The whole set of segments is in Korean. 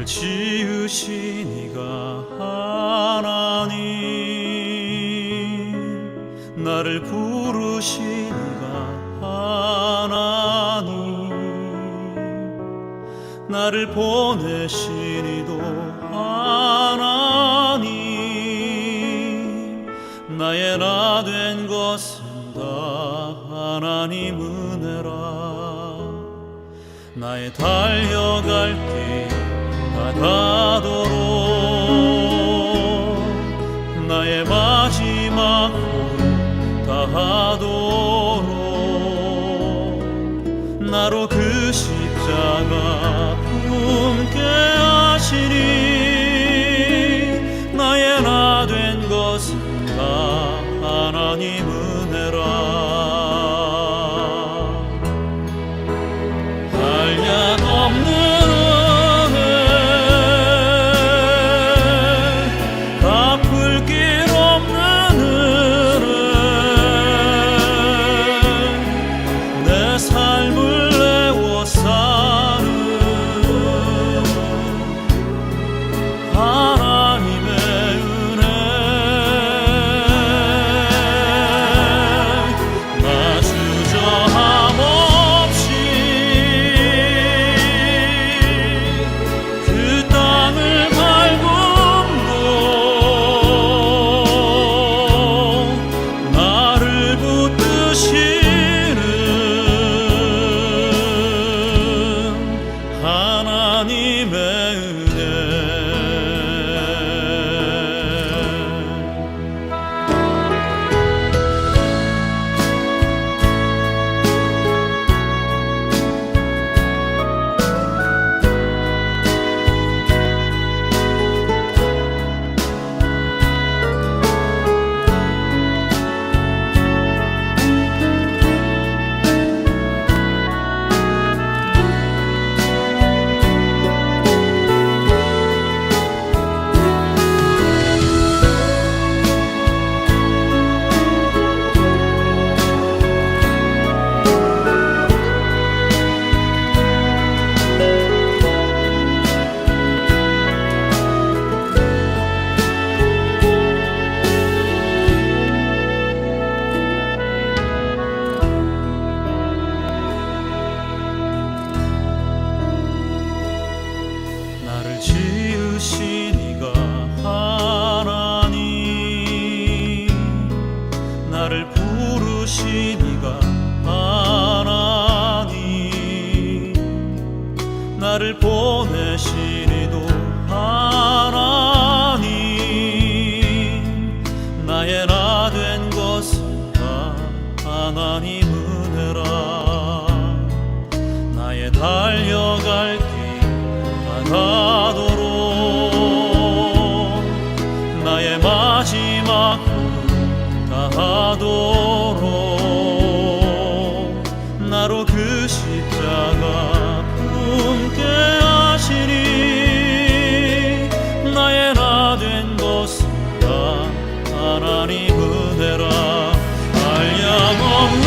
나를 지으신 이가 하나님, 나를 부르신 이가 하나님, 나를 보내신 이도 하나님, 나의 나 된 것은 다 하나님 은혜라. 나의 달려갈 길 다가도록, 나의 마지막 호흡 다하도록, 나로 그 십자가 품게 하시니, 나의 나 된 것은 다 하나님 은혜라. 없는 은혜, 갚을 길 없는 은혜, 내 삶을 내워 사는 하나님의 은혜. 나 주저함 없이 하나님의 은혜. 나를 지으신 이가 하나님, 나를 부르신 이가 하나님, 나를 보내신 이도 하나님, 나의 나 된 것은 다 하나님 은혜라. 나의 달려갈 길 가도록, 나의 마지막 호흡 다하도록, 나로 그 십자가 품게 하시니, 나의 나 된 것은 다 하나님 은혜라. 한량없는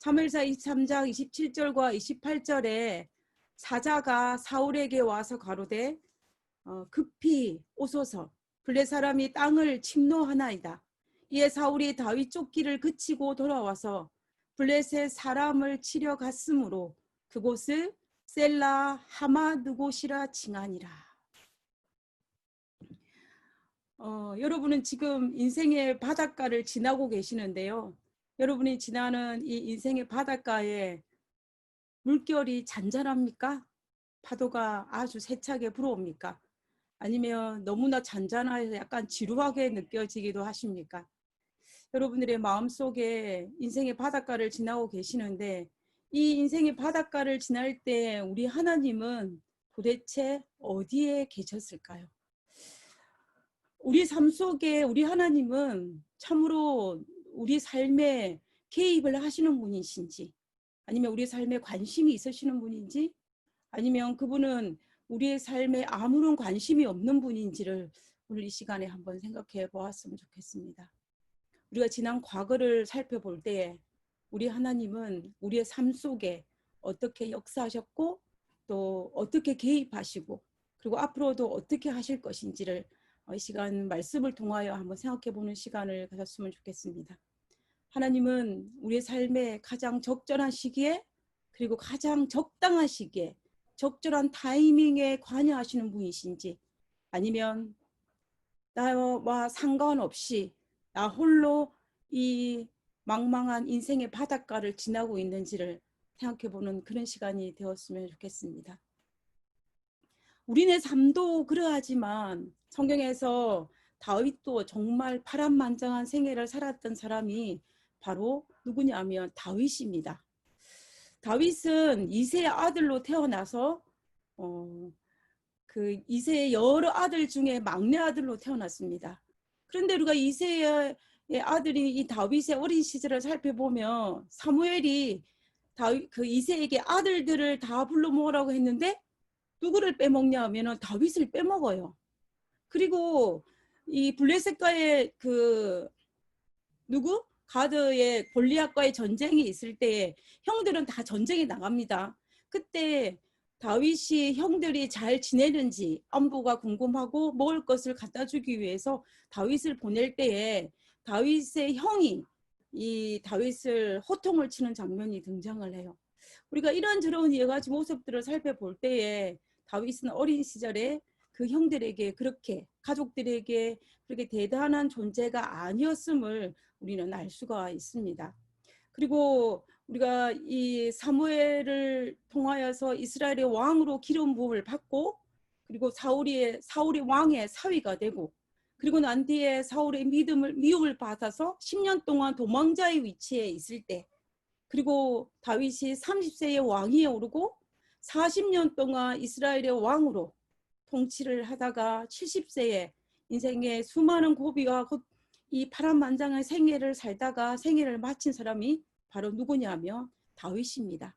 사무엘상 23장 27절과 28절에 사자가 사울에게 와서 가로되 급히 오소서 블레 사람이 땅을 침노하나이다. 이에 사울이 다윗 쫓기를 그치고 돌아와서 블레셋 사람을 치려 갔으므로 그곳을 셀라 하마드곳이라 칭하니라. 여러분은 지금 인생의 바닷가를 지나고 계시는데요. 여러분이 지나는 이 인생의 바닷가에 물결이 잔잔합니까? 파도가 아주 세차게 불어옵니까? 아니면 너무나 잔잔해서 약간 지루하게 느껴지기도 하십니까? 여러분들의 마음속에 인생의 바닷가를 지나고 계시는데 이 인생의 바닷가를 지날 때 우리 하나님은 도대체 어디에 계셨을까요? 우리 삶 속에 우리 하나님은 참으로 우리 삶에 개입을 하시는 분이신지, 아니면 우리 삶에 관심이 있으시는 분인지, 아니면 그분은 우리의 삶에 아무런 관심이 없는 분인지를 오늘 이 시간에 한번 생각해 보았으면 좋겠습니다. 우리가 지난 과거를 살펴볼 때에 우리 하나님은 우리의 삶 속에 어떻게 역사하셨고 또 어떻게 개입하시고 그리고 앞으로도 어떻게 하실 것인지를 이 시간 말씀을 통하여 한번 생각해 보는 시간을 가졌으면 좋겠습니다. 하나님은 우리의 삶에 가장 적절한 시기에 그리고 가장 적당한 시기에 적절한 타이밍에 관여하시는 분이신지, 아니면 나와 상관없이 나 홀로 이 망망한 인생의 바닷가를 지나고 있는지를 생각해보는 그런 시간이 되었으면 좋겠습니다. 우리네 삶도 그러하지만 성경에서 다윗도 정말 파란만장한 생애를 살았던 사람이 바로 누구냐면 다윗입니다. 다윗은 이세의 아들로 태어나서 그 이세의 여러 아들 중에 막내 아들로 태어났습니다. 그런데 우리가 이세의 아들이 이 다윗의 어린 시절을 살펴보면 사무엘이 그 이세에게 아들들을 다 불러 모으라고 했는데 누구를 빼먹냐 하면 다윗을 빼먹어요. 그리고 이 블레셋과의 그 누구? 가드의 골리앗과의 전쟁이 있을 때 형들은 다 전쟁에 나갑니다. 그때 다윗이 형들이 잘 지내는지 안부가 궁금하고 먹을 것을 갖다 주기 위해서 다윗을 보낼 때에 다윗의 형이 이 다윗을 호통을 치는 장면이 등장을 해요. 우리가 이런저런 여러 가지 모습들을 살펴볼 때에 다윗은 어린 시절에 그 형들에게 그렇게 가족들에게 그렇게 대단한 존재가 아니었음을 우리는 알 수가 있습니다. 그리고 우리가 이 사무엘을 통하여서 이스라엘의 왕으로 기름 부음을 받고 그리고 사울이 왕의 사위가 되고 그리고 난 뒤에 사울의 미움을 받아서 10년 동안 도망자의 위치에 있을 때, 그리고 다윗이 30세의 왕위에 오르고 40년 동안 이스라엘의 왕으로 통치를 하다가 70세에 인생의 수많은 고비와 이 파란만장한 생애를 살다가 생애를 마친 사람이 바로 누구냐면 다윗입니다.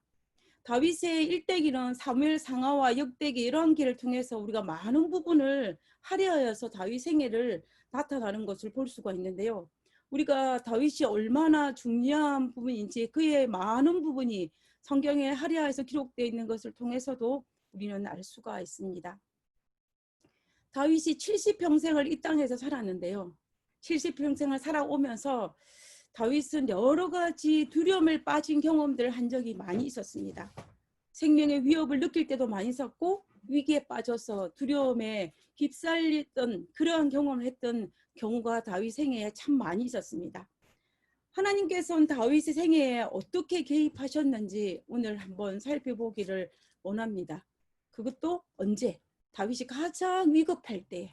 다윗의 일대기는 사무엘 상하와 역대기 이런 길을 통해서 우리가 많은 부분을 할애하여서 다윗 생애를 나타나는 것을 볼 수가 있는데요. 우리가 다윗이 얼마나 중요한 부분인지 그의 많은 부분이 성경에 할애하여서 기록되어 있는 것을 통해서도 우리는 알 수가 있습니다. 다윗이 70평생을 이 땅에서 살았는데요. 70평생을 살아오면서 다윗은 여러 가지 두려움에 빠진 경험들을 한 적이 많이 있었습니다. 생명의 위협을 느낄 때도 많이 있었고 위기에 빠져서 두려움에 휩쓸렸던 그러한 경험을 했던 경우가 다윗 생애에 참 많이 있었습니다. 하나님께서는 다윗의 생애에 어떻게 개입하셨는지 오늘 한번 살펴보기를 원합니다. 그것도 언제? 다윗이 가장 위급할 때,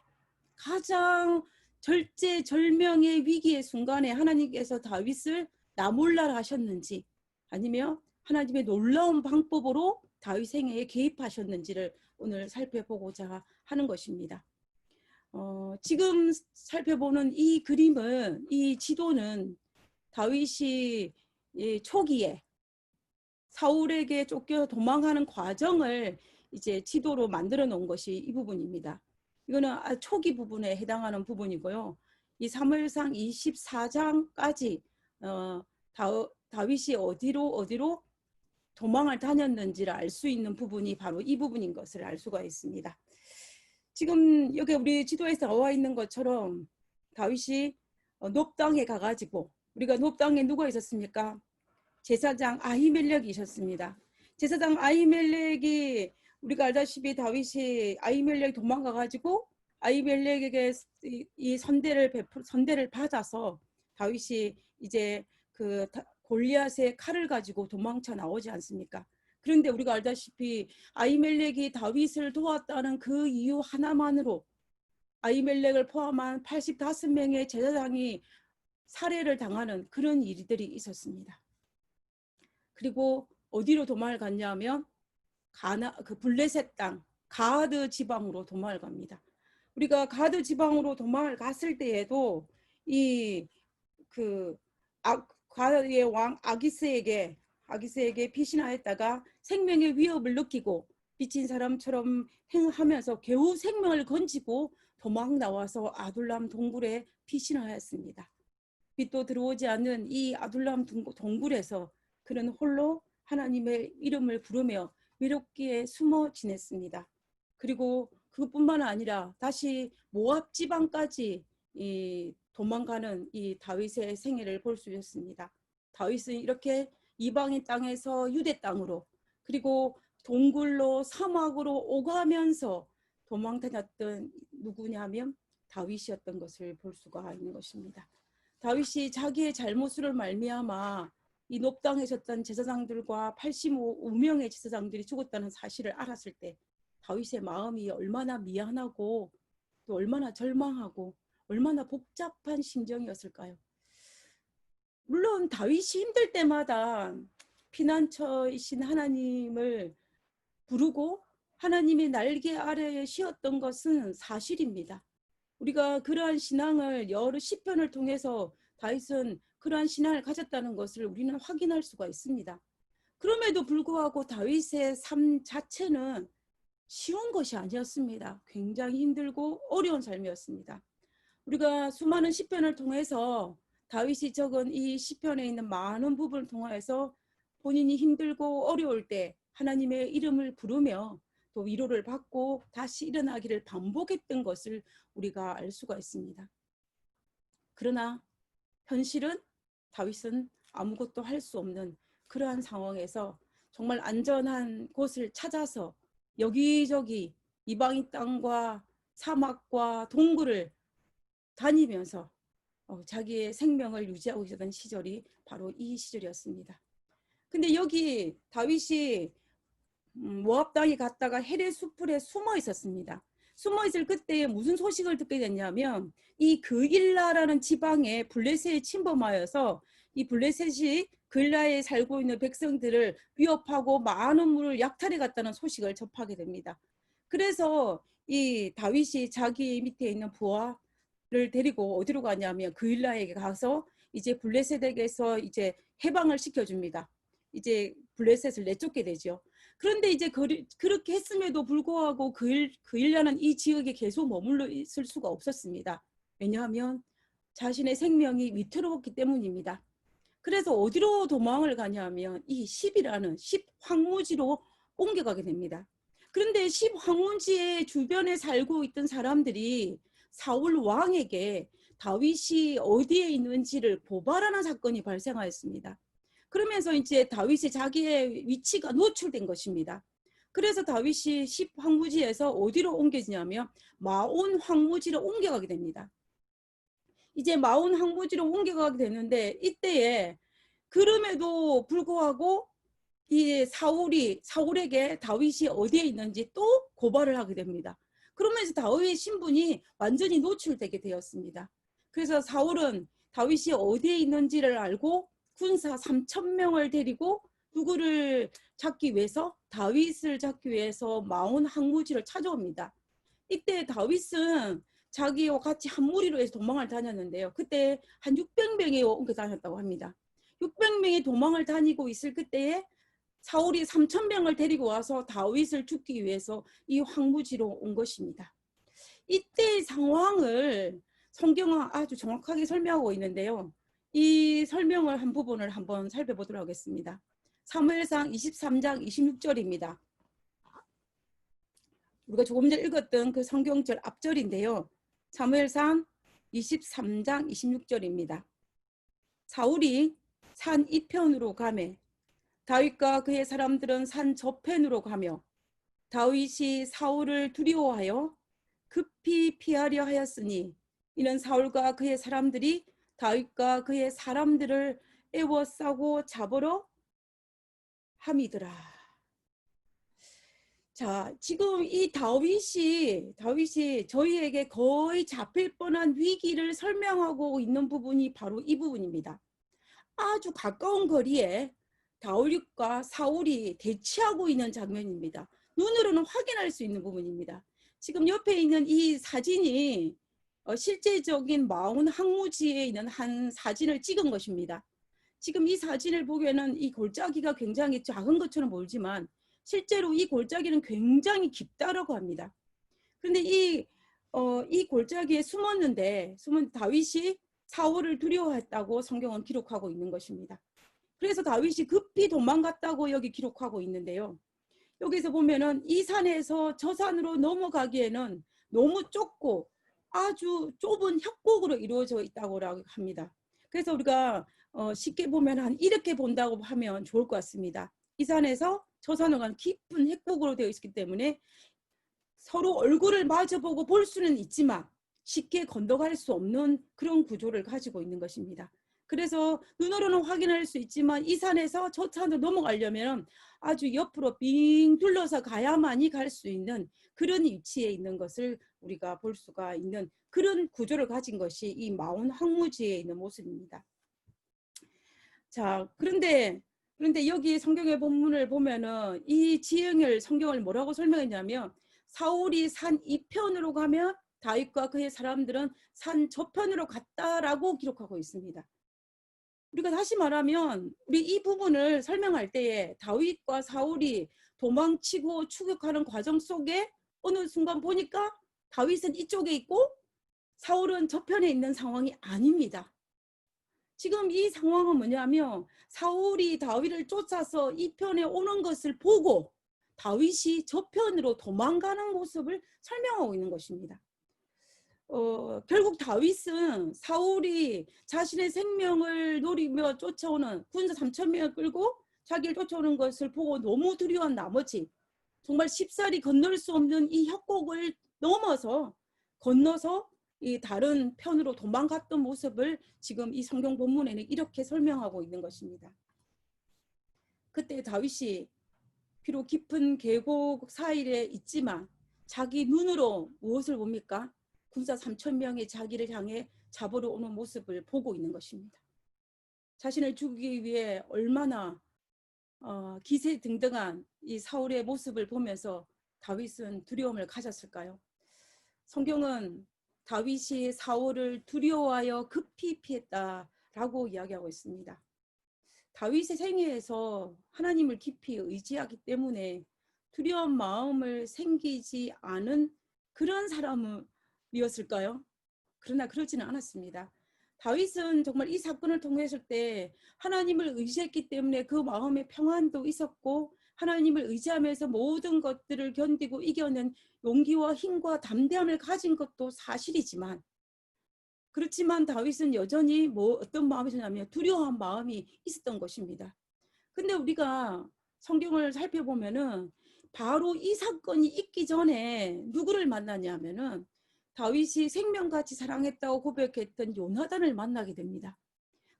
가장 절제절명의 위기의 순간에 하나님께서 다윗을 나몰라라 하셨는지, 아니면 하나님의 놀라운 방법으로 다윗 생애에 개입하셨는지를 오늘 살펴보고자 하는 것입니다. 지금 살펴보는 이 그림은, 이 지도는 다윗이 초기에 사울에게 쫓겨 도망하는 과정을 이제 지도로 만들어 놓은 것이 이 부분입니다. 이거는 초기 부분에 해당하는 부분이고요. 이 사무엘상 24장까지 다윗이 어디로 도망을 다녔는지를 알 수 있는 부분이 바로 이 부분인 것을 알 수가 있습니다. 지금 여기 우리 지도에서 나와 있는 것처럼 다윗이 놉당에 가가지고, 우리가 놉당에 누가 있었습니까? 제사장 아히멜렉이 있었습니다. 제사장 아히멜렉이, 우리가 알다시피 다윗이 아히멜렉 도망가가지고 아히멜렉에게 이 선대를 받아서 다윗이 이제 그 골리앗의 칼을 가지고 도망쳐 나오지 않습니까? 그런데 우리가 알다시피 아히멜렉이 다윗을 도왔다는 그 이유 하나만으로 아히멜렉을 포함한 85명의 제사장이 살해를 당하는 그런 일들이 있었습니다. 그리고 어디로 도망을 갔냐면 그 블레셋 땅 가드 지방으로 도망을 갑니다. 우리가 가드 지방으로 도망을 갔을 때에도 가드의 왕 아기스에게 피신하였다가 생명의 위협을 느끼고 미친 사람처럼 행하면서 겨우 생명을 건지고 도망 나와서 아둘람 동굴에 피신하였습니다. 빛도 들어오지 않는 이 아둘람 동굴에서 그는 홀로 하나님의 이름을 부르며 외롭게 숨어 지냈습니다. 그리고 그것뿐만 아니라 다시 모압 지방까지 도망가는 이 다윗의 생애를 볼 수 있었습니다. 다윗은 이렇게 이방인 땅에서 유대 땅으로, 그리고 동굴로 사막으로 오가면서 도망 다녔던 누구냐면 다윗이었던 것을 볼 수가 있는 것입니다. 다윗이 자기의 잘못으로 말미암아 이 놉당에 있었던 제사장들과 85명의 제사장들이 죽었다는 사실을 알았을 때 다윗의 마음이 얼마나 미안하고 또 얼마나 절망하고 얼마나 복잡한 심정이었을까요? 물론 다윗이 힘들 때마다 피난처이신 하나님을 부르고 하나님의 날개 아래에 쉬었던 것은 사실입니다. 우리가 그러한 신앙을 여러 시편을 통해서 다윗은 그러한 신앙을 가졌다는 것을 우리는 확인할 수가 있습니다. 그럼에도 불구하고 다윗의 삶 자체는 쉬운 것이 아니었습니다. 굉장히 힘들고 어려운 삶이었습니다. 우리가 수많은 시편을 통해서 다윗이 적은 이 시편에 있는 많은 부분을 통해서 본인이 힘들고 어려울 때 하나님의 이름을 부르며 또 위로를 받고 다시 일어나기를 반복했던 것을 우리가 알 수가 있습니다. 그러나 현실은 다윗은 아무것도 할 수 없는 그러한 상황에서 정말 안전한 곳을 찾아서 여기저기 이방인 땅과 사막과 동굴을 다니면서 자기의 생명을 유지하고 있었던 시절이 바로 이 시절이었습니다. 근데 여기 다윗이 모압 땅에 갔다가 헤레 수풀에 숨어 있었습니다. 숨어 있을 그때 무슨 소식을 듣게 됐냐면 이 그일라라는 지방에 블레셋이 침범하여서 이 블레셋이 그일라에 살고 있는 백성들을 위협하고 많은 물을 약탈해 갔다는 소식을 접하게 됩니다. 그래서 이 다윗이 자기 밑에 있는 부하를 데리고 어디로 가냐면 그일라에게 가서 이제 블레셋에게서 이제 해방을 시켜줍니다. 이제 블레셋을 내쫓게 되죠. 그런데 이제 그렇게 했음에도 불구하고 그일라는 이 지역에 계속 머물러 있을 수가 없었습니다. 왜냐하면 자신의 생명이 위태로웠기 때문입니다. 그래서 어디로 도망을 가냐면 이 십이라는 십황무지로 옮겨가게 됩니다. 그런데 십황무지의 주변에 살고 있던 사람들이 사울 왕에게 다윗이 어디에 있는지를 고발하는 사건이 발생하였습니다. 그러면서 이제 다윗이 자기의 위치가 노출된 것입니다. 그래서 다윗이 십황무지에서 어디로 옮겨지냐면 마온 황무지로 옮겨가게 됩니다. 이제 마온 황무지로 옮겨가게 되는데 이때에 그럼에도 불구하고 이 사울에게 다윗이 어디에 있는지 또 고발을 하게 됩니다. 그러면서 다윗의 신분이 완전히 노출되게 되었습니다. 그래서 사울은 다윗이 어디에 있는지를 알고 군사 3,000명을 데리고 누구를 잡기 위해서 다윗을 잡기 위해서 마온 황무지를 찾아옵니다. 이때 다윗은 자기와 같이 한 무리로 해서 도망을 다녔는데요. 그때 한 600명이 옮겨 다녔다고 합니다. 600명이 도망을 다니고 있을 그때에 사울이 3,000명을 데리고 와서 다윗을 죽기 위해서 이 황무지로 온 것입니다. 이때의 상황을 성경은 아주 정확하게 설명하고 있는데요. 이 설명을 한 부분을 한번 살펴보도록 하겠습니다. 사무엘상 23장 26절입니다. 우리가 조금 전에 읽었던 그 성경절 앞절인데요. 사무엘상 23장 26절입니다. 사울이 산 이편으로 가매 다윗과 그의 사람들은 산 저편으로 가며 다윗이 사울을 두려워하여 급히 피하려 하였으니 이는 사울과 그의 사람들이 다윗과 그의 사람들을 애워싸고 잡으러 함이더라. 자, 지금 이 다윗이 저희에게 거의 잡힐 뻔한 위기를 설명하고 있는 부분이 바로 이 부분입니다. 아주 가까운 거리에 다윗과 사울이 대치하고 있는 장면입니다. 눈으로는 확인할 수 있는 부분입니다. 지금 옆에 있는 이 사진이 실제적인 마온 항무지에 있는 한 사진을 찍은 것입니다. 지금 이 사진을 보기에는 이 골짜기가 굉장히 작은 것처럼 보이지만 실제로 이 골짜기는 굉장히 깊다라고 합니다. 그런데 이 골짜기에 숨은 다윗이 사울을 두려워했다고 성경은 기록하고 있는 것입니다. 그래서 다윗이 급히 도망갔다고 여기 기록하고 있는데요. 여기서 보면은 이 산에서 저 산으로 넘어가기에는 너무 좁고 아주 좁은 협곡으로 이루어져 있다고 합니다. 그래서 우리가 쉽게 보면 이렇게 본다고 하면 좋을 것 같습니다. 이 산에서 저 산으로 가는 깊은 협곡으로 되어 있기 때문에 서로 얼굴을 마주보고 볼 수는 있지만 쉽게 건너갈 수 없는 그런 구조를 가지고 있는 것입니다. 그래서 눈으로는 확인할 수 있지만 이 산에서 저 산으로 넘어가려면 아주 옆으로 빙 둘러서 가야만이 갈 수 있는 그런 위치에 있는 것을 우리가 볼 수가 있는 그런 구조를 가진 것이 이 마온 황무지에 있는 모습입니다. 자, 그런데 여기 성경의 본문을 보면은 이 지형을 성경을 뭐라고 설명했냐면 사울이 산 이편으로 가면 다윗과 그의 사람들은 산 저편으로 갔다라고 기록하고 있습니다. 우리가 다시 말하면 우리 이 부분을 설명할 때에 다윗과 사울이 도망치고 추격하는 과정 속에 어느 순간 보니까 다윗은 이쪽에 있고 사울은 저편에 있는 상황이 아닙니다. 지금 이 상황은 뭐냐면 사울이 다윗을 쫓아서 이 편에 오는 것을 보고 다윗이 저편으로 도망가는 모습을 설명하고 있는 것입니다. 결국 다윗은 사울이 자신의 생명을 노리며 쫓아오는 군사 3,000명을 끌고 자기를 쫓아오는 것을 보고 너무 두려워한 나머지 정말 쉽사리 건널 수 없는 이 협곡을 건너서 이 다른 편으로 도망갔던 모습을 지금 이 성경 본문에는 이렇게 설명하고 있는 것입니다. 그때 다윗이 비록 깊은 계곡 사이에 있지만 자기 눈으로 무엇을 봅니까? 군사 3,000명이 자기를 향해 잡으러 오는 모습을 보고 있는 것입니다. 자신을 죽이기 위해 얼마나 기세등등한 이 사울의 모습을 보면서 다윗은 두려움을 가졌을까요? 성경은 다윗이 사울을 두려워하여 급히 피했다라고 이야기하고 있습니다. 다윗의 생애에서 하나님을 깊이 의지하기 때문에 두려운 마음을 생기지 않은 그런 사람이었을까요? 그러나 그러지는 않았습니다. 다윗은 정말 이 사건을 통했을 때 하나님을 의지했기 때문에 그 마음에 평안도 있었고 하나님을 의지하면서 모든 것들을 견디고 이겨낸 용기와 힘과 담대함을 가진 것도 사실이지만 그렇지만 다윗은 여전히 어떤 마음이 있었냐면 두려워한 마음이 있었던 것입니다. 근데 우리가 성경을 살펴보면은 바로 이 사건이 있기 전에 누구를 만나냐면은 다윗이 생명같이 사랑했다고 고백했던 요나단을 만나게 됩니다.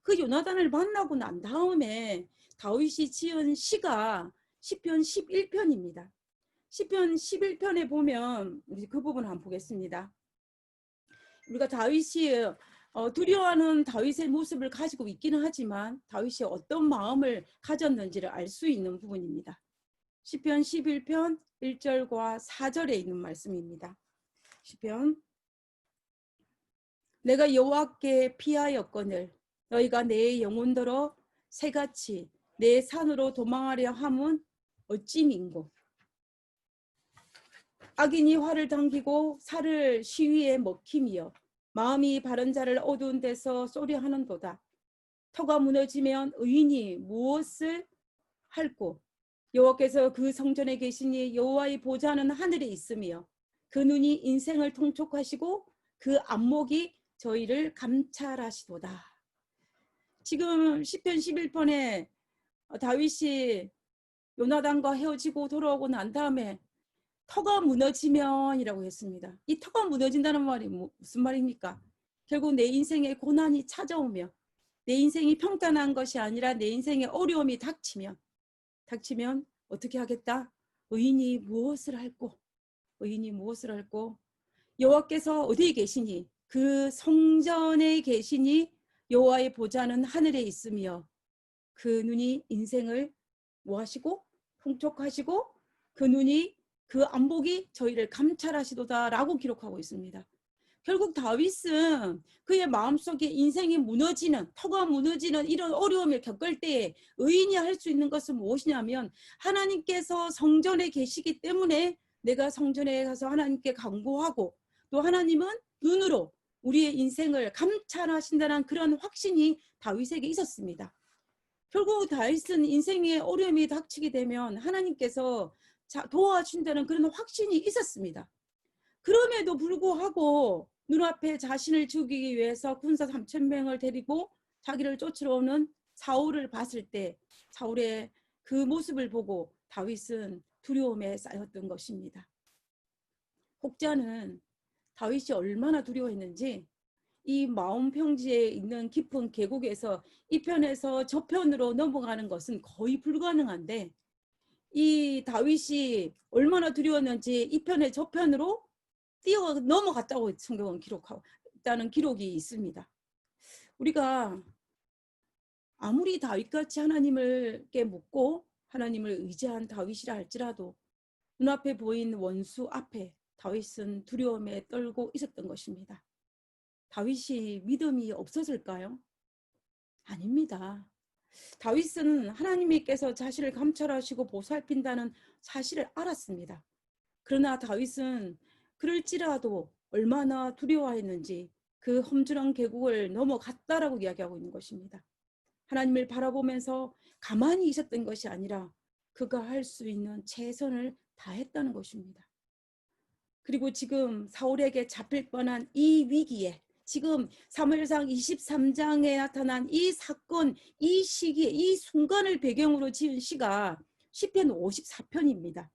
그 요나단을 만나고 난 다음에 다윗이 지은 시가 시편 11편입니다. 시편 11편에 보면 우리 그 부분을 한번 보겠습니다. 우리가 다윗이 두려워하는 다윗의 모습을 가지고 있기는 하지만 다윗이 어떤 마음을 가졌는지를 알 수 있는 부분입니다. 시편 11편 1절과 4절에 있는 말씀입니다. 시편 내가 여호와께 피하였거늘 너희가 내 영혼더러 새같이 내 산으로 도망하려 함은 어찌 민고 악인이 활을 당기고 살을 시위에 먹힘이여 마음이 바른 자를 어두운 데서 쏘려 하는도다. 터가 무너지면 의인이 무엇을 할꼬? 여호와께서 그 성전에 계시니 여호와의 보좌는 하늘에 있으며 그 눈이 인생을 통촉하시고 그 안목이 저희를 감찰하시도다. 지금 시편 11편에 다윗이 요나단과 헤어지고 돌아오고 난 다음에 터가 무너지면이라고 했습니다. 이 터가 무너진다는 말이 무슨 말입니까? 결국 내 인생에 고난이 찾아오며 내 인생이 평탄한 것이 아니라 내 인생에 어려움이 닥치면 어떻게 하겠다? 의인이 무엇을 할꼬? 의인이 무엇을 할꼬? 여호와께서 어디에 계시니? 그 성전에 계시니 여호와의 보좌는 하늘에 있으며 그 눈이 인생을 뭐하시고? 통촉하시고 그 눈이 그 안목이 저희를 감찰하시도다라고 기록하고 있습니다. 결국 다윗은 그의 마음속에 인생이 무너지는, 터가 무너지는 이런 어려움을 겪을 때에 의인이 할 수 있는 것은 무엇이냐면 하나님께서 성전에 계시기 때문에 내가 성전에 가서 하나님께 간구하고 또 하나님은 눈으로 우리의 인생을 감찰하신다는 그런 확신이 다윗에게 있었습니다. 결국 다윗은 인생에 어려움이 닥치게 되면 하나님께서 도와준다는 그런 확신이 있었습니다. 그럼에도 불구하고 눈앞에 자신을 죽이기 위해서 군사 3,000명을 데리고 자기를 쫓으러 오는 사울을 봤을 때 사울의 그 모습을 보고 다윗은 두려움에 쌓였던 것입니다. 혹자는 다윗이 얼마나 두려워했는지 이 마음평지에 있는 깊은 계곡에서 이 편에서 저 편으로 넘어가는 것은 거의 불가능한데 이 다윗이 얼마나 두려웠는지 이 편에 저 편으로 뛰어 넘어갔다고 성경은 기록하고 있다는 기록이 있습니다. 우리가 아무리 다윗같이 하나님을께 묻고 하나님을 의지한 다윗이라 할지라도 눈앞에 보인 원수 앞에 다윗은 두려움에 떨고 있었던 것입니다. 다윗이 믿음이 없었을까요? 아닙니다. 다윗은 하나님께서 자신을 감찰하시고 보살핀다는 사실을 알았습니다. 그러나 다윗은 그럴지라도 얼마나 두려워했는지 그 험준한 계곡을 넘어갔다라고 이야기하고 있는 것입니다. 하나님을 바라보면서 가만히 있었던 것이 아니라 그가 할 수 있는 최선을 다했다는 것입니다. 그리고 지금 사울에게 잡힐 뻔한 이 위기에 지금 사무엘상 23장에 나타난 이 사건, 이 시기에 이 순간을 배경으로 지은 시가 시편 54편입니다.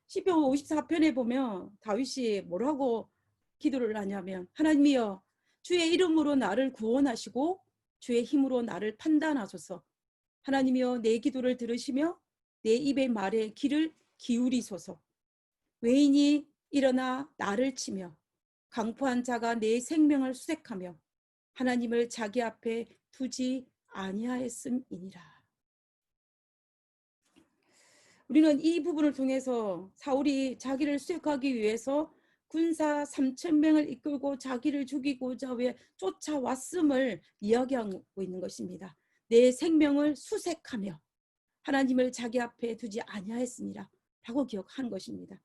시편 54편에 보면 다윗이 뭐라고 기도를 하냐면 하나님이여 주의 이름으로 나를 구원하시고 주의 힘으로 나를 판단하소서. 하나님이여 내 기도를 들으시며 내 입의 말에 귀를 기울이소서. 외인이 일어나 나를 치며 강포한 자가 내 생명을 수색하며 하나님을 자기 앞에 두지 아니하였음이니라. 우리는 이 부분을 통해서 사울이 자기를 수색하기 위해서 군사 3,000명을 이끌고 자기를 죽이고자 왜 쫓아왔음을 이야기하고 있는 것입니다. 내 생명을 수색하며 하나님을 자기 앞에 두지 아니하였으니라 라고 기억하는 것입니다.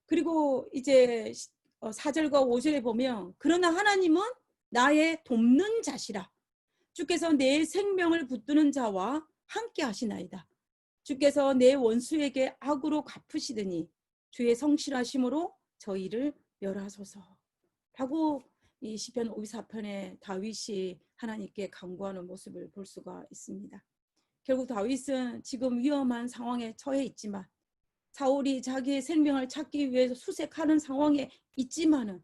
그리고 이제 4절과 5절에 보면 그러나 하나님은 나의 돕는 자시라. 주께서 내 생명을 붙드는 자와 함께 하시나이다. 주께서 내 원수에게 악으로 갚으시더니 주의 성실하심으로 저희를 멸하소서. 라고 이 시편 54편에 다윗이 하나님께 간구하는 모습을 볼 수가 있습니다. 결국 다윗은 지금 위험한 상황에 처해 있지만 사울이 자기의 생명을 찾기 위해서 수색하는 상황에 있지만은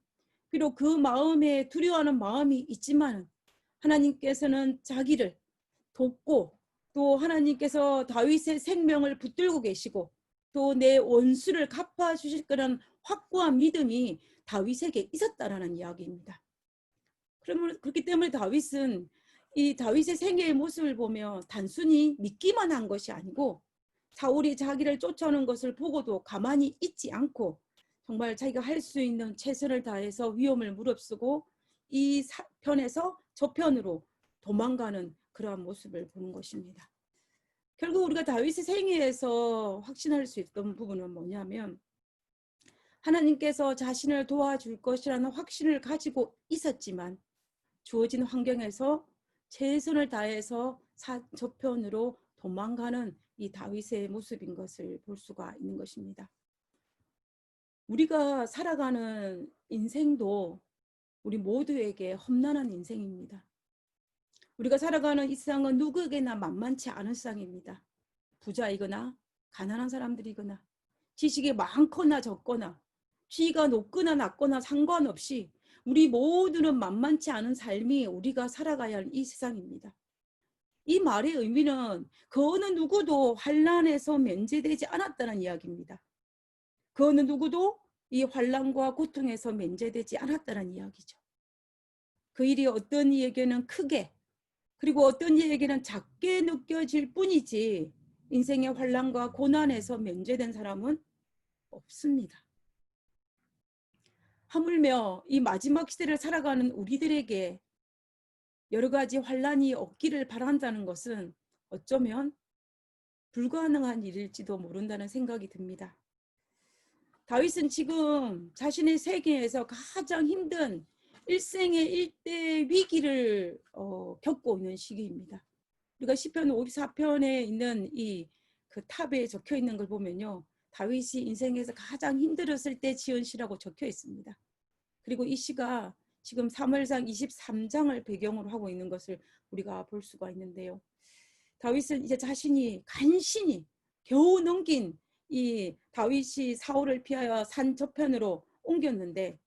비록 그 마음에 두려워하는 마음이 있지만은 하나님께서는 자기를 돕고 또 하나님께서 다윗의 생명을 붙들고 계시고 또 내 원수를 갚아주실 거라는 확고한 믿음이 다윗에게 있었다라는 이야기입니다. 그렇기 때문에 다윗은 이 다윗의 생애의 모습을 보며 단순히 믿기만 한 것이 아니고 사울이 자기를 쫓아오는 것을 보고도 가만히 있지 않고 정말 자기가 할 수 있는 최선을 다해서 위험을 무릅쓰고 이 편에서 저 편으로 도망가는 그러한 모습을 보는 것입니다. 결국 우리가 다윗의 생애에서 확신할 수 있던 부분은 뭐냐면 하나님께서 자신을 도와줄 것이라는 확신을 가지고 있었지만 주어진 환경에서 최선을 다해서 저편으로 도망가는 이 다윗의 모습인 것을 볼 수가 있는 것입니다. 우리가 살아가는 인생도 우리 모두에게 험난한 인생입니다. 우리가 살아가는 이 세상은 누구에게나 만만치 않은 세상입니다. 부자이거나 가난한 사람들이거나 지식이 많거나 적거나 지위가 높거나 낮거나 상관없이 우리 모두는 만만치 않은 삶이 우리가 살아가야 할 이 세상입니다. 이 말의 의미는 그 어느 누구도 환난에서 면제되지 않았다는 이야기입니다. 그 어느 누구도 이 환난과 고통에서 면제되지 않았다는 이야기죠. 그 일이 어떤 이에게는 크게 그리고 어떤 이에게는 작게 느껴질 뿐이지 인생의 환난과 고난에서 면제된 사람은 없습니다. 하물며 이 마지막 시대를 살아가는 우리들에게 여러 가지 환난이 없기를 바란다는 것은 어쩌면 불가능한 일일지도 모른다는 생각이 듭니다. 다윗은 지금 자신의 세계에서 가장 힘든 일생의 일대 위기를 겪고 있는 시기입니다. 우리가 시편 54편에 있는 이 그 탑에 적혀 있는 걸 보면요. 다윗이 인생에서 가장 힘들었을 때 지은 시라고 적혀 있습니다. 그리고 이 시가 지금 사무엘상 23장을 배경으로 하고 있는 것을 우리가 볼 수가 있는데요. 다윗은 이제 자신이 간신히 겨우 넘긴 이 다윗이 사울을 피하여 산 저편으로 옮겼는데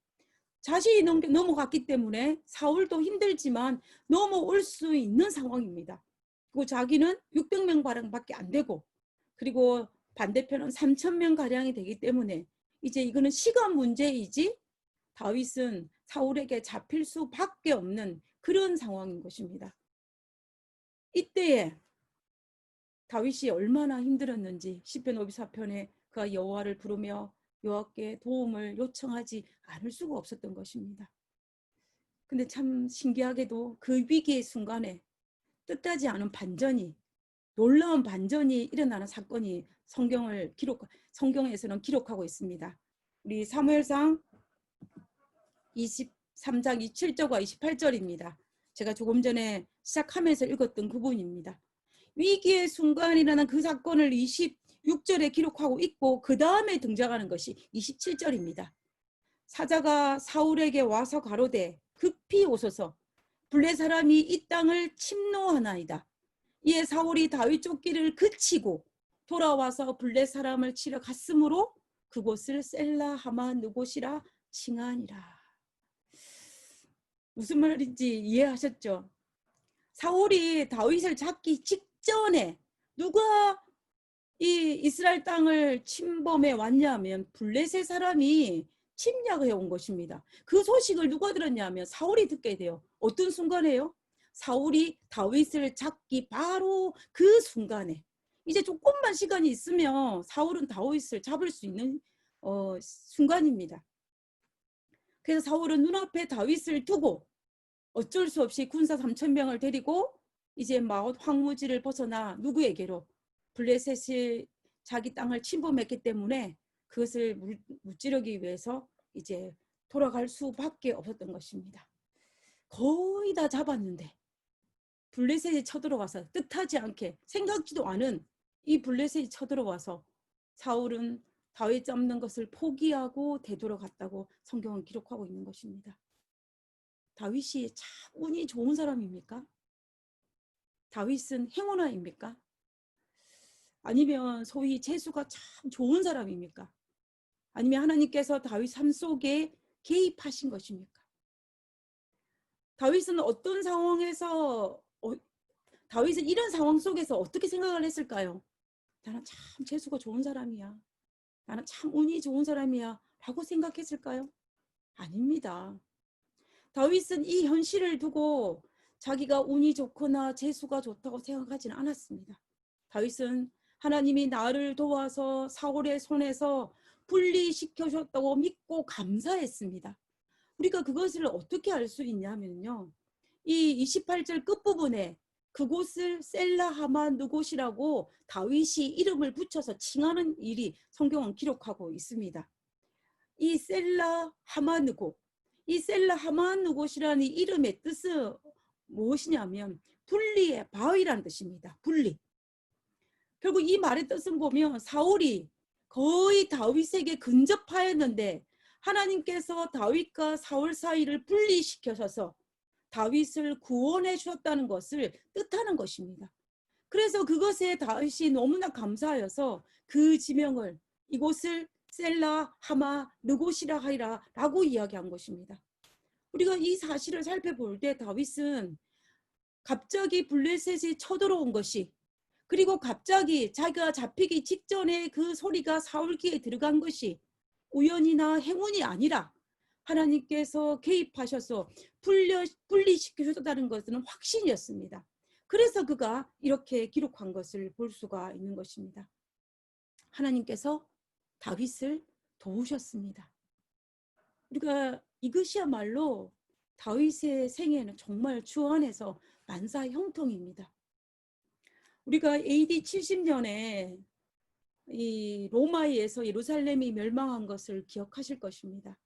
자신이 넘어갔기 때문에 사울도 힘들지만 넘어올 수 있는 상황입니다. 그리고 자기는 600명가량밖에 안 되고 그리고 반대편은 3000명가량이 되기 때문에 이제 이거는 시간 문제이지 다윗은 사울에게 잡힐 수밖에 없는 그런 상황인 것입니다. 이때에 다윗이 얼마나 힘들었는지 시편 54편에 그가 여호와를 부르며 여호와께 도움을 요청하지 않을 수가 없었던 것입니다. 근데 참 신기하게도 그 위기의 순간에 뜻하지 않은 반전이 놀라운 반전이 일어나는 사건이 성경에서는 기록하고 있습니다. 우리 사무엘상 23장 27절과 28절입니다. 제가 조금 전에 시작하면서 읽었던 부분입니다. 위기의 순간이라는 그 사건을 26절에 기록하고 있고 그 다음에 등장하는 것이 27절입니다. 사자가 사울에게 와서 가로되 급히 오소서 블레 사람이 이 땅을 침노하나이다. 이에 사울이 다윗 쫓기를 그치고 돌아와서 블레 사람을 치러 갔으므로 그곳을 셀라 하마느곳이라 칭하니라. 무슨 말인지 이해하셨죠? 사울이 다윗을 잡기 직전에 누가 이 이스라엘 땅을 침범해 왔냐면 블레셋 사람이 침략해 온 것입니다. 그 소식을 누가 들었냐면 사울이 듣게 돼요. 어떤 순간에요? 사울이 다윗을 잡기 바로 그 순간에 이제 조금만 시간이 있으면 사울은 다윗을 잡을 수 있는 순간입니다. 그래서 사울은 눈앞에 다윗을 두고 어쩔 수 없이 군사 3000명을 데리고 이제 마옷 황무지를 벗어나 누구에게로 블레셋이 자기 땅을 침범했기 때문에 그것을 무찌르기 위해서 이제 돌아갈 수밖에 없었던 것입니다. 거의 다 잡았는데 블레셋이 쳐들어와서 뜻하지 않게 생각지도 않은 이 블레셋이 쳐들어와서 사울은 다윗 잡는 것을 포기하고 되돌아갔다고 성경은 기록하고 있는 것입니다. 다윗이 참 운이 좋은 사람입니까? 다윗은 행운아입니까? 아니면 소위 재수가 참 좋은 사람입니까? 아니면 하나님께서 다윗 삶 속에 개입하신 것입니까? 다윗은 어떤 상황에서 다윗은 이런 상황 속에서 어떻게 생각을 했을까요? 나는 참 재수가 좋은 사람이야. 나는 참 운이 좋은 사람이야 라고 생각했을까요? 아닙니다. 다윗은 이 현실을 두고 자기가 운이 좋거나 재수가 좋다고 생각하지는 않았습니다. 다윗은 하나님이 나를 도와서 사울의 손에서 분리시켜줬다고 믿고 감사했습니다. 우리가 그것을 어떻게 알 수 있냐면요. 이 28절 끝부분에 그곳을 셀라 하마느곳이라고 다윗이 이름을 붙여서 칭하는 일이 성경은 기록하고 있습니다. 이 셀라 하마느곳, 이 셀라 하마느곳이라는 이름의 뜻은 무엇이냐면 분리의 바위라는 뜻입니다. 분리. 결국 이 말의 뜻은 보면 사울이 거의 다윗에게 근접하였는데 하나님께서 다윗과 사울 사이를 분리시켜셔서 다윗을 구원해 주셨다는 것을 뜻하는 것입니다. 그래서 그것에 다윗이 너무나 감사하여서 그 지명을 이곳을 셀라 하마 르곳이라 하리라 라고 이야기한 것입니다. 우리가 이 사실을 살펴볼 때 다윗은 갑자기 블레셋이 쳐들어온 것이, 그리고 갑자기 자기가 잡히기 직전에 그 소리가 사울 귀에 들어간 것이 우연이나 행운이 아니라 하나님께서 개입하셔서 분리시켜줬다는 것은 확신이었습니다. 그래서 그가 이렇게 기록한 것을 볼 수가 있는 것입니다. 하나님께서 다윗을 도우셨습니다. 우리가 이것이야말로 다윗의 생애는 정말 주 안에서 만사형통입니다. 우리가 AD 70년에 이 로마에서 예루살렘이 멸망한 것을 기억하실 것입니다.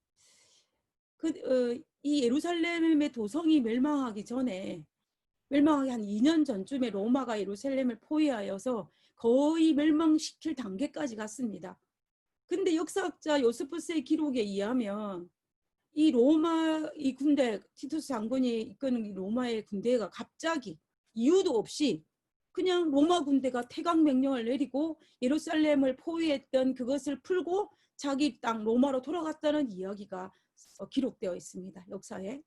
이 예루살렘의 도성이 멸망하기 전에, 멸망하기 한 2년 전쯤에 로마가 예루살렘을 포위하여서 거의 멸망시킬 단계까지 갔습니다. 근데 역사학자 요스푸스의 기록에 의하면 이 로마 이 군대, 티투스 장군이 이끄는 로마의 군대가 갑자기 이유도 없이 그냥 로마 군대가 퇴각 명령을 내리고 예루살렘을 포위했던 그것을 풀고 자기 땅 로마로 돌아갔다는 이야기가 기록되어 있습니다. 역사에.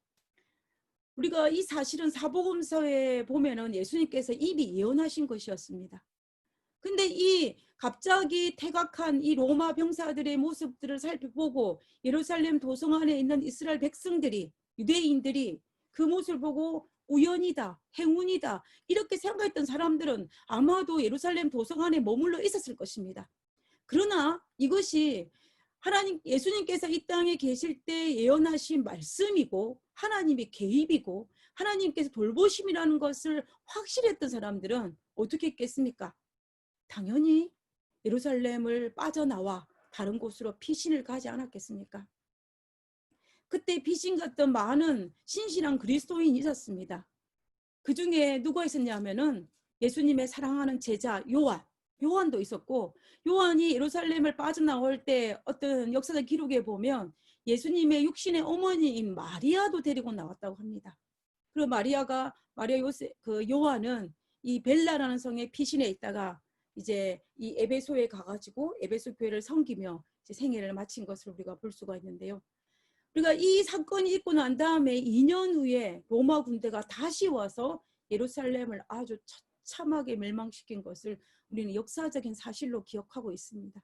우리가 이 사실은 사복음서에 보면은 예수님께서 이미 예언하신 것이었습니다. 근데 이 갑자기 퇴각한 이 로마 병사들의 모습들을 살펴보고 예루살렘 도성 안에 있는 이스라엘 백성들이, 유대인들이 그 모습을 보고 우연이다, 행운이다 이렇게 생각했던 사람들은 아마도 예루살렘 도성 안에 머물러 있었을 것입니다. 그러나 이것이 예수님께서 이 땅에 계실 때 예언하신 말씀이고 하나님의 개입이고 하나님께서 돌보심이라는 것을 확실했던 사람들은 어떻게 했겠습니까? 당연히 예루살렘을 빠져나와 다른 곳으로 피신을 가지 않았겠습니까? 그때 피신 갔던 많은 신실한 그리스도인이 있었습니다. 그 중에 누가 있었냐면은 예수님의 사랑하는 제자 요한도 있었고, 요한이 예루살렘을 빠져나올 때 어떤 역사적 기록에 보면 예수님의 육신의 어머니인 마리아도 데리고 나왔다고 합니다. 그리고 요한은 이 벨라라는 성의 피신에 있다가 이제 이 에베소에 가가지고 에베소 교회를 섬기며 이제 생애를 마친 것을 우리가 볼 수가 있는데요. 우리가 이 사건이 있고 난 다음에 2년 후에 로마 군대가 다시 와서 예루살렘을 아주 처참하게 멸망시킨 것을 우리는 역사적인 사실로 기억하고 있습니다.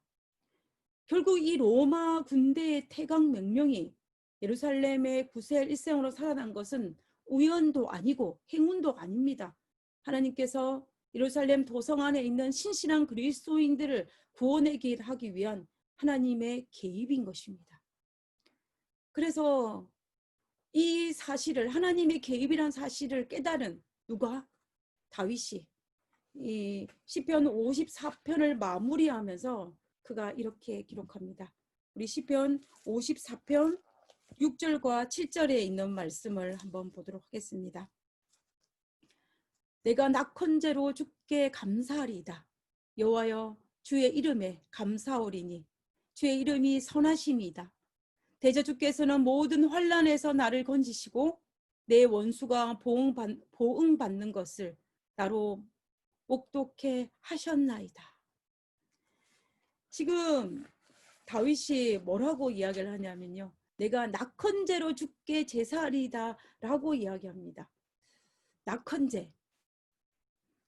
결국 이 로마 군대의 퇴각 명령이 예루살렘의 구세엘 일생으로 살아난 것은 우연도 아니고 행운도 아닙니다. 하나님께서 예루살렘 도성 안에 있는 신실한 그리스도인들을 구원하게 하기 위한 하나님의 개입인 것입니다. 그래서 이 사실을, 하나님의 개입이란 사실을 깨달은 누가? 다윗이 이 시편 54편을 마무리하면서 그가 이렇게 기록합니다. 우리 시편 54편 6절과 7절에 있는 말씀을 한번 보도록 하겠습니다. 내가 낙헌제로 주께 감사하리이다. 여호와여 주의 이름에 감사하오리니 주의 이름이 선하심이다. 대저 주께서는 모든 환난에서 나를 건지시고 내 원수가 보응받는 것을 나로 목독해 하셨나이다. 지금 다윗이 뭐라고 이야기를 하냐면요, 내가 낙헌제로 주께 제사하리이다 라고 이야기합니다.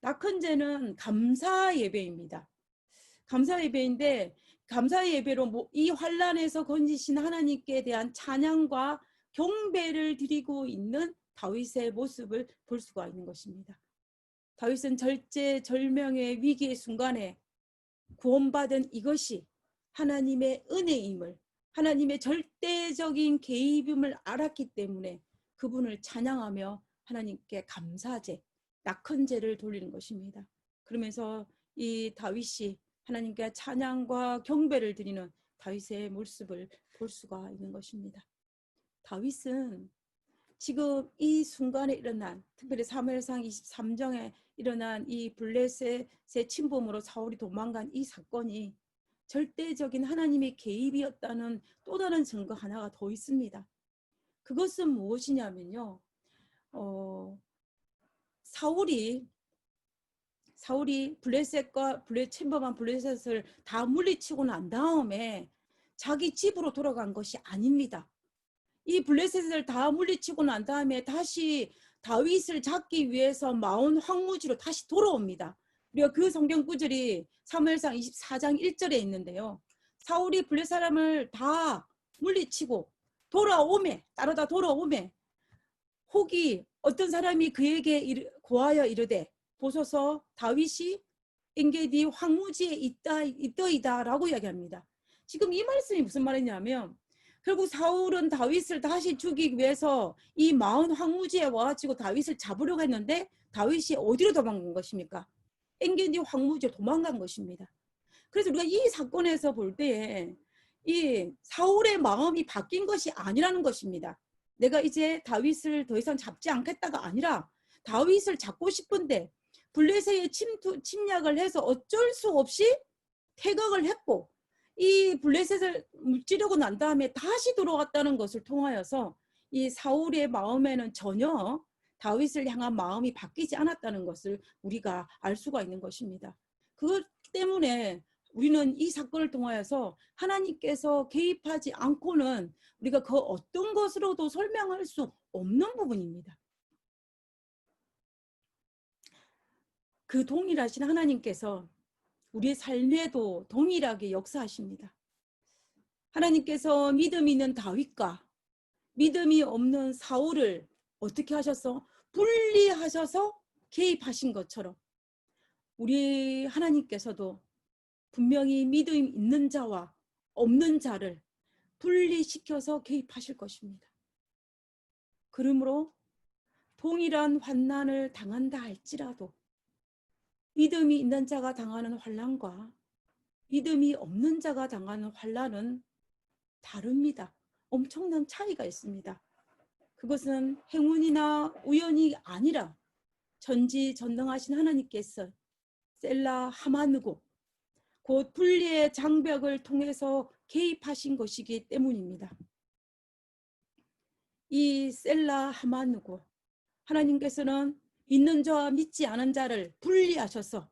낙헌제는 감사 예배입니다. 감사 예배인데, 감사 예배로 이 환난에서 건지신 하나님께 대한 찬양과 경배를 드리고 있는 다윗의 모습을 볼 수가 있는 것입니다. 다윗은 절제절명의 위기의 순간에 구원받은 이것이 하나님의 은혜임을, 하나님의 절대적인 개입임을 알았기 때문에 그분을 찬양하며 하나님께 감사제, 낙헌제를 돌리는 것입니다. 그러면서 이 다윗이 하나님께 찬양과 경배를 드리는 다윗의 모습을 볼 수가 있는 것입니다. 다윗은 지금 이 순간에 일어난, 특별히 사무엘상 23장에 일어난 이 블레셋의 침범으로 사울이 도망간 이 사건이 절대적인 하나님의 개입이었다는 또 다른 증거 하나가 더 있습니다. 그것은 무엇이냐면요. 사울이 블레셋과 침범한 블레셋을 다 물리치고 난 다음에 자기 집으로 돌아간 것이 아닙니다. 이 블레셋을 다 물리치고 난 다음에 다시 다윗을 잡기 위해서 마온 황무지로 다시 돌아옵니다. 우리가 그 성경 구절이 사무엘상 24장 1절에 있는데요. 사울이 블레셋 사람을 다 물리치고 따라다 돌아오매 혹이 어떤 사람이 그에게 고하여 이르되 보소서 다윗이 엔게디 황무지에 있더이다 라고 이야기합니다. 지금 이 말씀이 무슨 말이냐면 결국 사울은 다윗을 다시 죽이기 위해서 이 마온 황무지에 와가지고 다윗을 잡으려고 했는데 다윗이 어디로 도망간 것입니까? 엔게디 황무지로 도망간 것입니다. 그래서 우리가 이 사건에서 볼 때에 이 사울의 마음이 바뀐 것이 아니라는 것입니다. 내가 이제 다윗을 더 이상 잡지 않겠다가 아니라 다윗을 잡고 싶은데 블레셋에 침략을 해서 어쩔 수 없이 퇴각을 했고 이 블레셋을 무찌르고 난 다음에 다시 돌아왔다는 것을 통하여서 이 사울의 마음에는 전혀 다윗을 향한 마음이 바뀌지 않았다는 것을 우리가 알 수가 있는 것입니다. 그것 때문에 우리는 이 사건을 통하여서 하나님께서 개입하지 않고는 우리가 그 어떤 것으로도 설명할 수 없는 부분입니다. 그 동일하신 하나님께서 우리의 삶에도 동일하게 역사하십니다. 하나님께서 믿음 있는 다윗과 믿음이 없는 사울을 어떻게 하셔서 분리하셔서 개입하신 것처럼 우리 하나님께서도 분명히 믿음 있는 자와 없는 자를 분리시켜서 개입하실 것입니다. 그러므로 동일한 환난을 당한다 할지라도 믿음이 있는 자가 당하는 환난과 믿음이 없는 자가 당하는 환난은 다릅니다. 엄청난 차이가 있습니다. 그것은 행운이나 우연이 아니라 전지전능하신 하나님께서 셀라 하마느고 곧 분리의 장벽을 통해서 개입하신 것이기 때문입니다. 이 셀라 하마느고 하나님께서는 믿는 자와 믿지 않은 자를 분리하셔서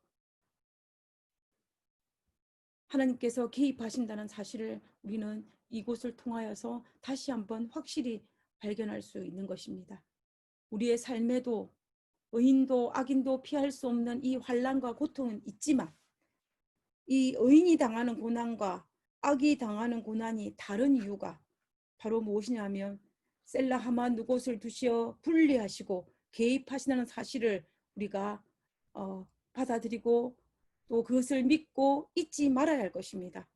하나님께서 개입하신다는 사실을 우리는 이곳을 통하여서 다시 한번 확실히 발견할 수 있는 것입니다. 우리의 삶에도 의인도 악인도 피할 수 없는 이 환난과 고통은 있지만 이 의인이 당하는 고난과 악이 당하는 고난이 다른 이유가 바로 무엇이냐면 셀라 하마느곳을 두시어 분리하시고 개입하시는 사실을 우리가 받아들이고 또 그것을 믿고 잊지 말아야 할 것입니다.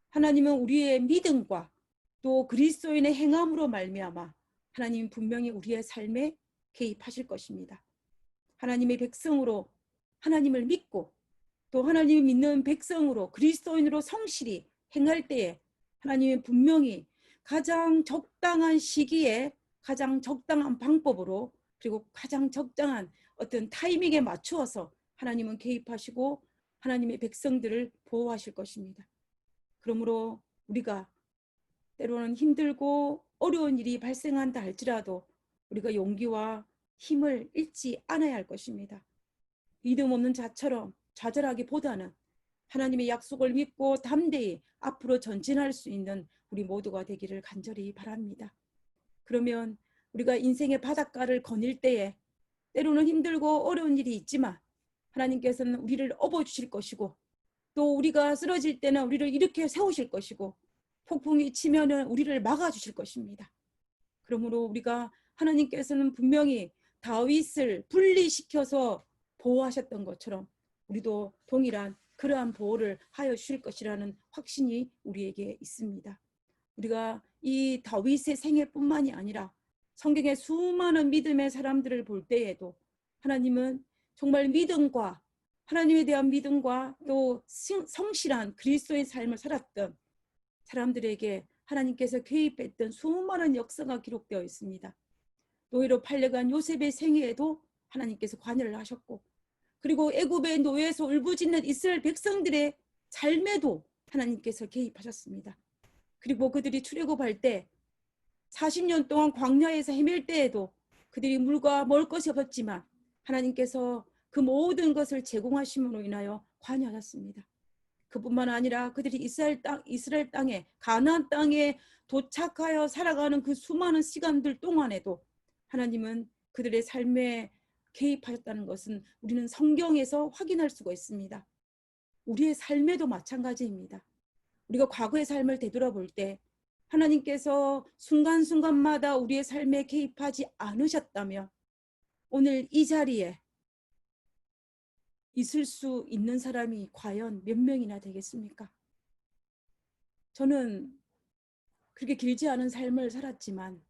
하나님은 우리의 믿음과 또 그리스도인의 행함으로 말미암아 하나님은 분명히 우리의 삶에 개입하실 것입니다. 하나님의 백성으로 하나님을 믿고 또 하나님을 믿는 백성으로 그리스도인으로 성실히 행할 때에 하나님은 분명히 가장 적당한 시기에 가장 적당한 방법으로 그리고 가장 적당한 어떤 타이밍에 맞추어서 하나님은 개입하시고 하나님의 백성들을 보호하실 것입니다. 그러므로 우리가 때로는 힘들고 어려운 일이 발생한다 할지라도 우리가 용기와 힘을 잃지 않아야 할 것입니다. 믿음 없는 자처럼 좌절하기보다는 하나님의 약속을 믿고 담대히 앞으로 전진할 수 있는 우리 모두가 되기를 간절히 바랍니다. 그러면 우리가 인생의 바닷가를 거닐 때에 때로는 힘들고 어려운 일이 있지만 하나님께서는 우리를 업어주실 것이고 또 우리가 쓰러질 때는 우리를 일으켜 세우실 것이고 폭풍이 치면은 우리를 막아주실 것입니다. 그러므로 우리가 하나님께서는 분명히 다윗을 분리시켜서 보호하셨던 것처럼 우리도 동일한 그러한 보호를 하여 주실 것이라는 확신이 우리에게 있습니다. 우리가 이 다윗의 생애뿐만이 아니라 성경의 수많은 믿음의 사람들을 볼 때에도 하나님은 정말 믿음과 하나님에 대한 믿음과 또 성실한 그리스도의 삶을 살았던 사람들에게 하나님께서 개입했던 수많은 역사가 기록되어 있습니다. 노예로 팔려간 요셉의 생애에도 하나님께서 관여를 하셨고, 그리고 애굽의 노예에서 울부짖는 이스라엘 백성들의 삶에도 하나님께서 개입하셨습니다. 그리고 그들이 출애굽할 때 40년 동안 광야에서 헤맬 때에도 그들이 물과 먹을 것이 없었지만 하나님께서 그 모든 것을 제공하심으로 인하여 관여하셨습니다. 그뿐만 아니라 그들이 이스라엘 땅에, 가나안 땅에 도착하여 살아가는 그 수많은 시간들 동안에도 하나님은 그들의 삶에 개입하셨다는 것은 우리는 성경에서 확인할 수가 있습니다. 우리의 삶에도 마찬가지입니다. 우리가 과거의 삶을 되돌아볼 때 하나님께서 순간순간마다 우리의 삶에 개입하지 않으셨다면 오늘 이 자리에 있을 수 있는 사람이 과연 몇 명이나 되겠습니까? 저는 그렇게 길지 않은 삶을 살았지만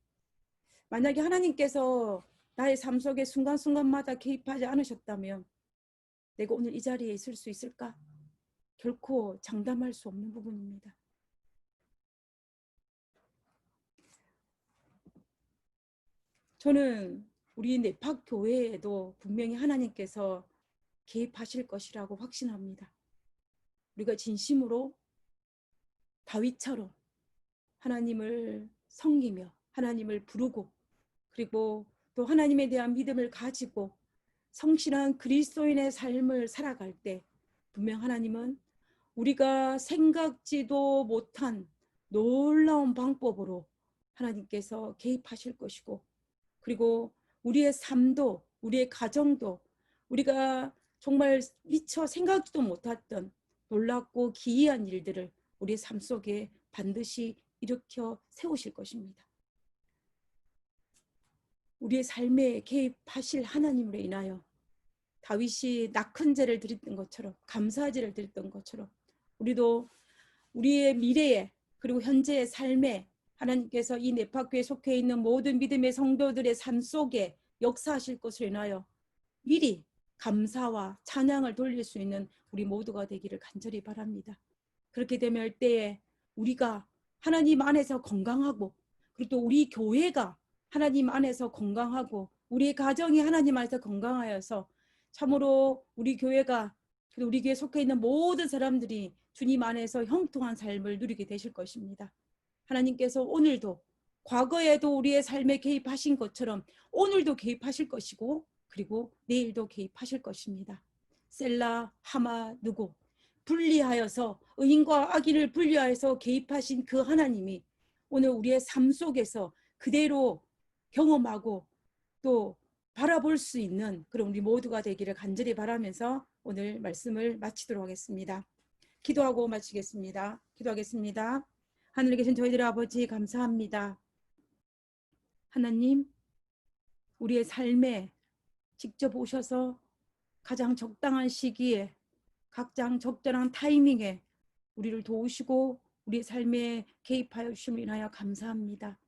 만약에 하나님께서 나의 삶 속에 순간순간마다 개입하지 않으셨다면 내가 오늘 이 자리에 있을 수 있을까? 결코 장담할 수 없는 부분입니다. 저는 우리 네팍 교회에도 분명히 하나님께서 개입하실 것이라고 확신합니다. 우리가 진심으로 다윗처럼 하나님을 섬기며 하나님을 부르고 그리고 또 하나님에 대한 믿음을 가지고 성실한 그리스도인의 삶을 살아갈 때 분명 하나님은 우리가 생각지도 못한 놀라운 방법으로 하나님께서 개입하실 것이고, 그리고 우리의 삶도 우리의 가정도 우리가 정말 미처 생각지도 못했던 놀랍고 기이한 일들을 우리의 삶 속에 반드시 일으켜 세우실 것입니다. 우리의 삶에 개입하실 하나님으로 인하여 다윗이 낙헌제를 드렸던 것처럼, 감사제를 드렸던 것처럼 우리도 우리의 미래에 그리고 현재의 삶에 하나님께서 이 네팍교에 속해 있는 모든 믿음의 성도들의 삶 속에 역사하실 것을 인하여 미리 감사와 찬양을 돌릴 수 있는 우리 모두가 되기를 간절히 바랍니다. 그렇게 되면 때에 우리가 하나님 안에서 건강하고, 그리고 또 우리 교회가 하나님 안에서 건강하고, 우리 가정이 하나님 안에서 건강하여서 참으로 우리 교회가, 우리 교회에 속해 있는 모든 사람들이 주님 안에서 형통한 삶을 누리게 되실 것입니다. 하나님께서 오늘도, 과거에도 우리의 삶에 개입하신 것처럼 오늘도 개입하실 것이고, 그리고 내일도 개입하실 것입니다. 셀라, 하마, 누구 분리하여서, 의인과 악인을 분리하여서 개입하신 그 하나님이 오늘 우리의 삶 속에서 그대로 경험하고 또 바라볼 수 있는 그런 우리 모두가 되기를 간절히 바라면서 오늘 말씀을 마치도록 하겠습니다. 기도하고 마치겠습니다. 기도하겠습니다. 하늘에 계신 저희들의 아버지, 감사합니다. 하나님, 우리의 삶에 직접 오셔서 가장 적당한 시기에, 가장 적절한 타이밍에 우리를 도우시고 우리의 삶에 개입하여 주심을 인하여 감사합니다.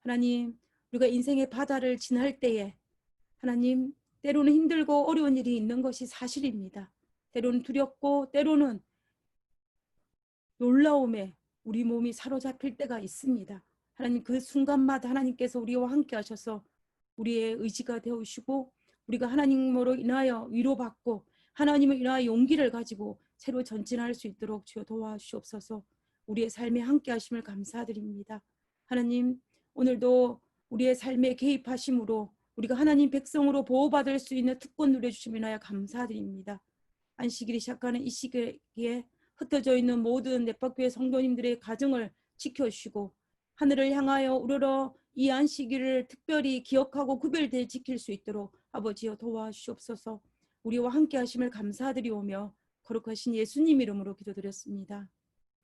하나님, 우리가 인생의 바다를 지날 때에 하나님, 때로는 힘들고 어려운 일이 있는 것이 사실입니다. 때로는 두렵고 때로는 놀라움에 우리 몸이 사로잡힐 때가 있습니다. 하나님, 그 순간마다 하나님께서 우리와 함께 하셔서 우리의 의지가 되어주시고 우리가 하나님으로 인하여 위로받고 하나님을 인하여 용기를 가지고 새로 전진할 수 있도록 주여 도와주시옵소서. 우리의 삶에 함께 하심을 감사드립니다. 하나님, 오늘도 우리의 삶에 개입하심으로 우리가 하나님 백성으로 보호받을 수 있는 특권 누려주심을 인하여 감사드립니다. 안식일이 시작하는 이 시기에 흩어져 있는 모든 네팍교회 성도님들의 가정을 지켜주시고 하늘을 향하여 우러러 이 안식일을 특별히 기억하고 구별되어 지킬 수 있도록 아버지여 도와주시옵소서. 우리와 함께 하심을 감사드리오며 거룩하신 예수님 이름으로 기도드렸습니다.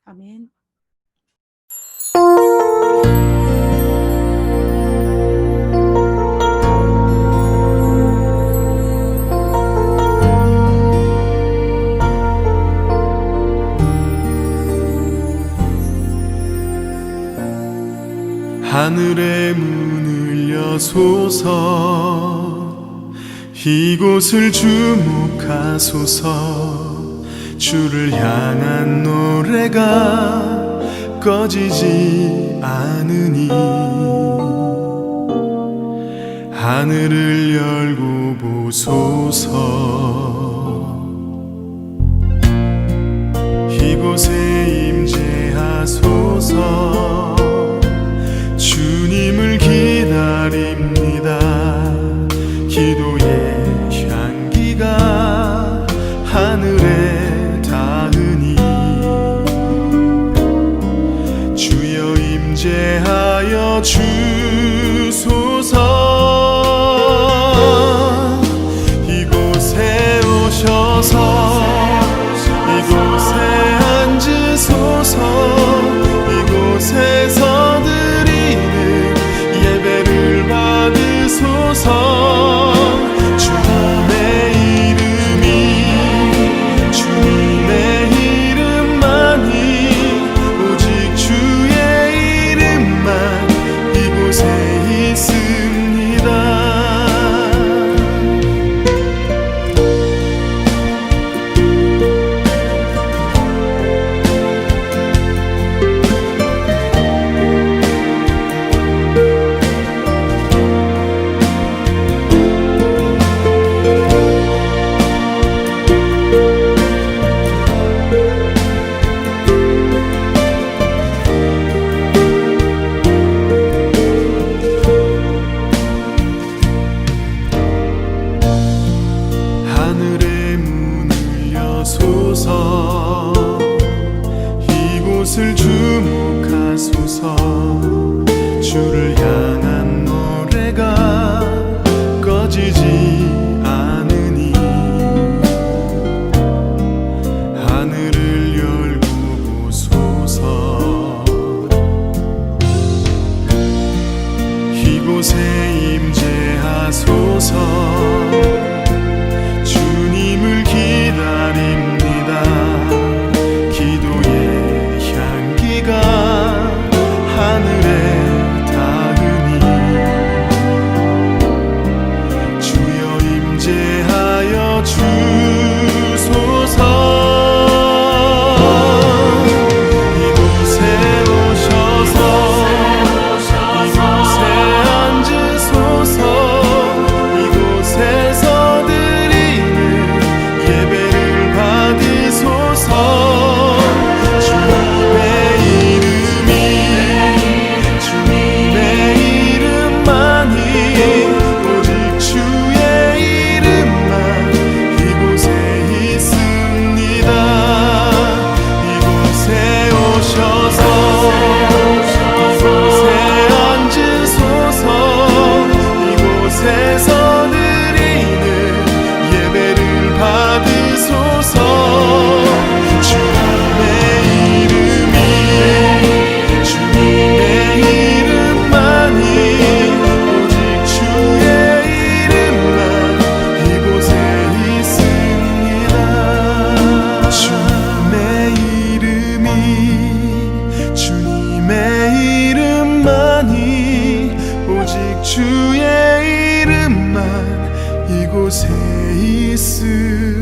아멘. 하늘의 문을 여소서, 이곳을 주목하소서. 주를 향한 노래가 꺼지지 않으니 하늘을 열고 보소서. 이곳에 임재하소서. 주님을 기다립니다. 기도의 향기가 하늘에 닿으니 주여 임재하여 주소서. 이곳에 오셔서 이곳에 앉으소서. 이곳에서 드리는 예배를 받으소서. 주님의 이름이 주님의 이름만이 오직 주의 이름만 이곳에 있습니다. 하늘의 문을 여소서. 이곳을 주목하소서. 주를 향한 노래가 꺼지지 않으니 하늘을 열고 보소서. 이곳에 임재하소서. 주님을 기다립니다. 기도의 향기가 하늘에 닿으니 주여 임재하여 주소서. 이곳에 오셔서 이곳에 앉으소서. 이곳에서 예배를 받으소서. 주님의 이름이 주님의 이름만이 오직 주의 이름만 이곳에 있습니다. 이곳에 오셔서 이곳에 앉으소서. 이곳에서 드리는 예배를 받으소서. 주님의 이름이 주님의 이름만이 오직 주의 이름만 이곳에 있습니다. 주님의 이름이 주님의 이름만이 오직 주의 이름만 이곳에 있습니다.